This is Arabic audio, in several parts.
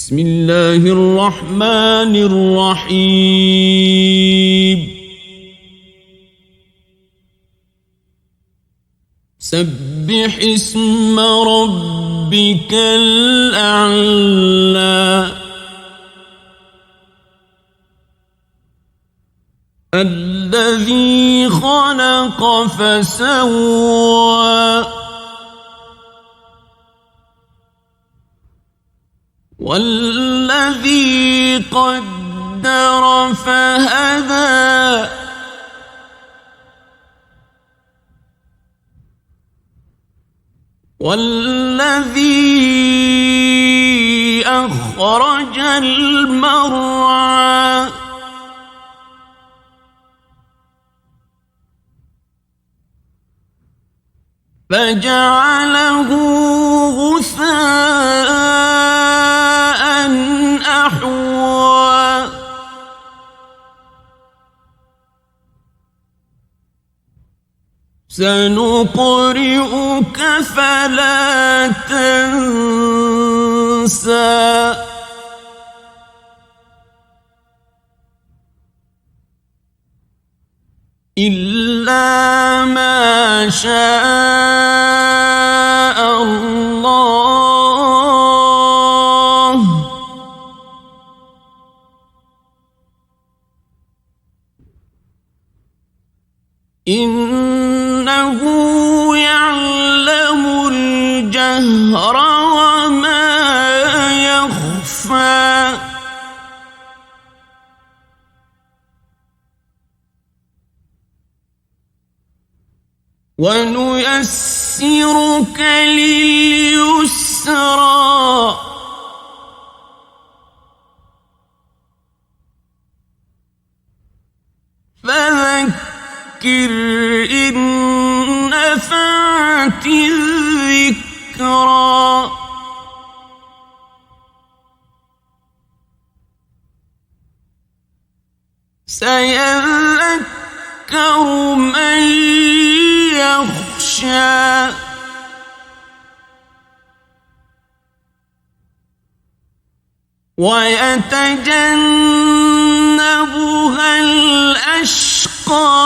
بسم الله الرحمن الرحيم سبح اسم ربك الأعلى الذي خلق فسوى والذي قدر فهدى والذي أخرج المرعى فجعله غثاء أحوى سنقرئك فلا تنسى إلا ما شاء الله إنه يعلم الجهر وما يخفى ونيسرك لليسرى فذكر إن نفعت الذكرى سيذكر من يخشى ويتجنبها الأشقى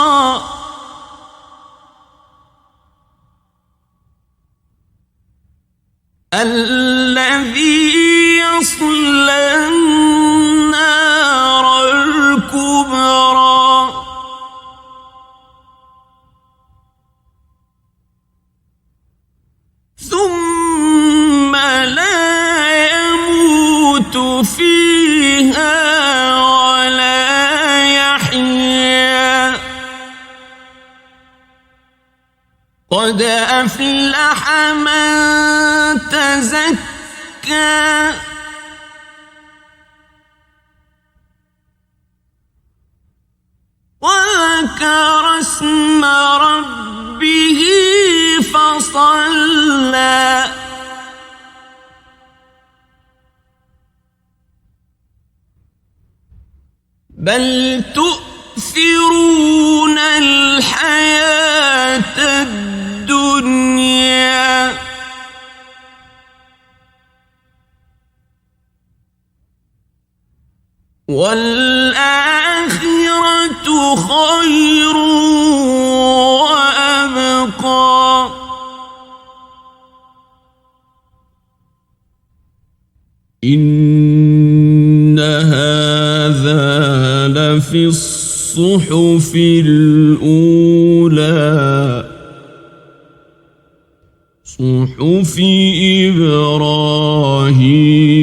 الذي يصلى النار الكبرى ثم لا يموت فيها ولا يحيا قد أفلح من تزكى وذكر اسم ربه فصلى بل تؤثرون الحياة الدنيا والآخرة خير وأبقى إن هذا لفي الصحف الأولى صحف إبراهيم